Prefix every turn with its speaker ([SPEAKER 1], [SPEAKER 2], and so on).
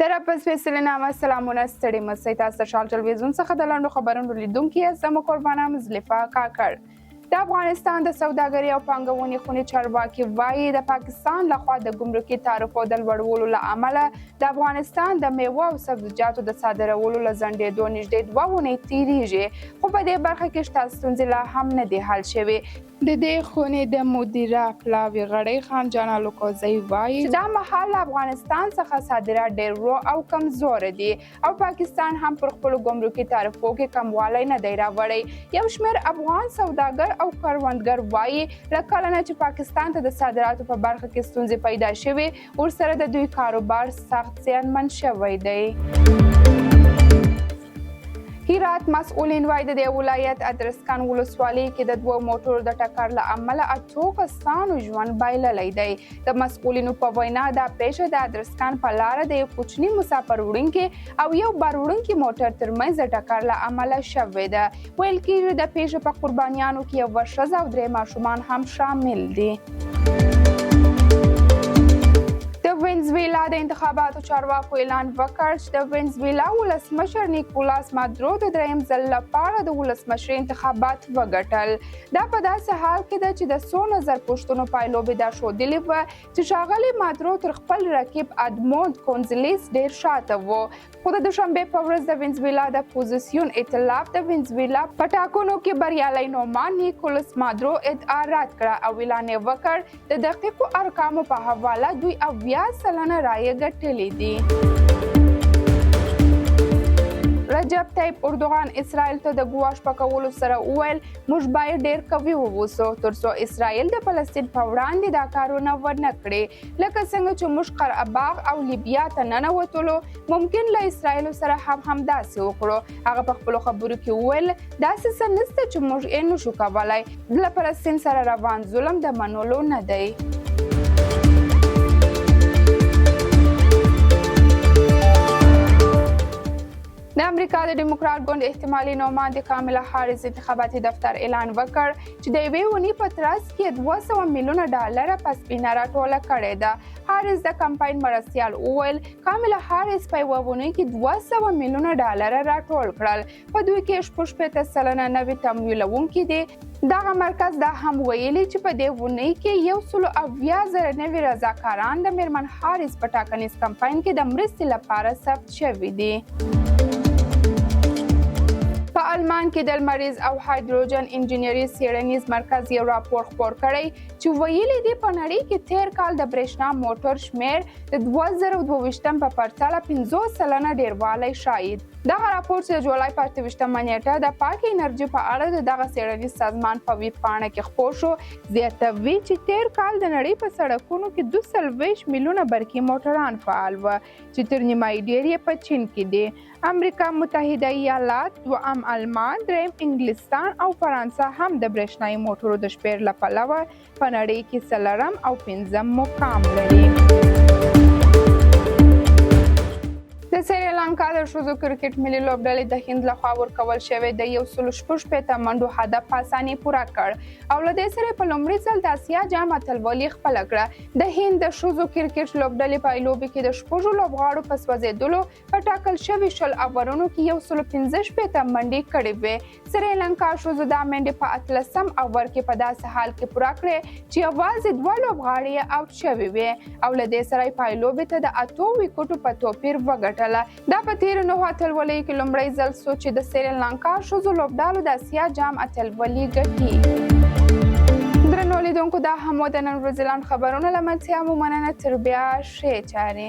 [SPEAKER 1] در پس فیصله نامه سلامونه ستړي مسئ تاسو شال تلویزیون څخه د لاندو خبرونو لیدونکي زموږ قربانه مزلفه کاکړ د افغانستان د سوداګرۍ او پانګونې خونې چارواکي وایي د پاکستان لخوا د ګمرکي تعرفو د لوړولو له امله د افغانستان د میوه او سبزیجاتو د صادرولو له ځنډېدو نږدې 2 اونۍ تیریږي خو په دې برخه کې شته ستونزې لا هم نه دي حل شوې. د دې خونې د مدیره پلاوي غړی خان جان الوکوزی وایي چې دا مهال افغانستان څخه صادرات ډېر ورو او کمزوره دي او پاکستان هم پر خپلو ګمرکي تعرفو کې کموالی نه دی راوړی. یو شمېر افغان سوداګر او کروندګر وایي له کله نه چې پاکستان ته د صادراتو په برخه کې ستونزې پیدا شوې ورسره د دوی کاروبار سخت زیانمن شوی دی. هرات مسؤلین وایي د دې ولایت ادرسکن ولسوالۍ کې د 2 موټرو د ټکر له امله 8 کسانو ژوند بایللی دی. د مسؤلینو په وینا دا پیښه د ادرسکن په لاره د یو کوچني مسافر وړونکي او یو بار وړونکي موټر ترمنځ د ټکر له امله شوې ده. ویل کېږي د پیښې په قربانیانو کې یوه ښځه او 3 ماشومان هم شامل دي. د وینزویلا د انتخاباتو چارواکو اعلان وکړ چې د وینزویلا ولسمشر نیکولاس مادورو د 3م ځل لپاره د ولسمشرۍ انتخابات وګټل. دا په داسې حال کې ده چې د څو نظر پوښتنو پایلوبې دا ښودلې وه چې ښاغلی مادورو تر خپل رقیب ادموند کونزلیس ډېر شاته و. خو د دوشنبې په ورځ د وینزویلا د اپوزیسیون ائتلاف د وینزویلا په ټاکنو کې بریالی نومان نیکولاس مادورو ادعا رد کړه او اعلان یې وکړ د دقیقو ارقامو په حواله دوی 80 سلنه رایې ګټلې دي. رجب طیب اردوغان اسرائیل ته د ګواښ په کولو سره وویل موږ باید ډېر قوي واوسو ترڅو اسرائیل د فلسطین په وړاندې دا کارونه ونه کړي لکه څنګه چې موږ قره باغ او لیبیا ته ننوتلو ممکن له اسرائیلو سره هم همداسې وکړو. هغه په خپلو خبرو کې وویل داسې څه نشته چې موږ یې نشو کولی. له فلسطین سره روان ظلم د منلو نه دی. د امریکا د ډیموکرات ګوند احتمالي نوماند کاملا هاریس انتخاباتي دفتر اعلان وکړ چې د یوې اونۍ په ترڅ کې 200 میلیونه ډالره پسپینه راټوله کړې ده. هاریس د کمپاین مرستیال وویل کاملا هاریس په یوه اونۍ کې 200 میلیونه ډالره راټول کړل. په دوی کې 86 سلنه نوي تمویلونکي دي. دغه مرکز دا هم ویلي چې په دې اونۍ کې 180,000 نوي رضاکاران د میرمن هاریس په ټاکنیز کمپاین کې د مرستې لپاره ثبت شوي دي. په آلمان کې د لمریز او هایدروجن انجینری څیړنیز مرکز یو راپور خپور کړی چې ویلي دي په نړۍ کې تیر کال د برېښنا موټر شمیر د 2022 په پرتله 50 سلنه ډیروالی ښایي. دغه راپور چې د جولای په 28 نیټه د پاکې انرژي په اړه د دغه څیړنیز سازمان په ویب پاڼه کې خپور شو زیاتوي چې تیر کال د نړۍ په سړکونو کې 240 میلیونه برقي موټران فعال وه چې تر نیمایي ډېر یې په چین کې دي. امریکا متحده ایالات، 2م آلمان، 3م انګلستان او فرانسه هم د برېښنایي موټرو د شمېر له پلوه په نړۍ کې 4م او 5م مقام لري. د سریلانکا د ښځو کرکټ ملي لوبډلې د هند لخوا ورکول شوی د 116 منډو هدف په اسانۍ پوره کړ او له دې سره په لومړي ځل د اسیا جام اتلولي خپله کړه. د هند د ښځو کرکټ لوبډلې په لوبې کې د 6 لوبغاړو په سوځېدلو په ټاکل شوي 10 اورونو کې 115 منډې کړې وې. سریلانکا ښځو دا منډې په 18 اور کې په داسې حال کې پوره کړې چې یوازې 2 لوبغاړي یې آوټ شوي وې او له دې سره یې په لوبې ته د 8 ویکټو په توپیر وګټل. دا په تیرو 9 اتلولیو کې لومړی ځل شو چې د سریلانکا ښځو لوبډالو د اسیا جام اتلولي ګټي. درنو لیدونکو دا هم و د نن ورځې لاند خبرونه له منځه مو مننه تر بیا ښې چارې.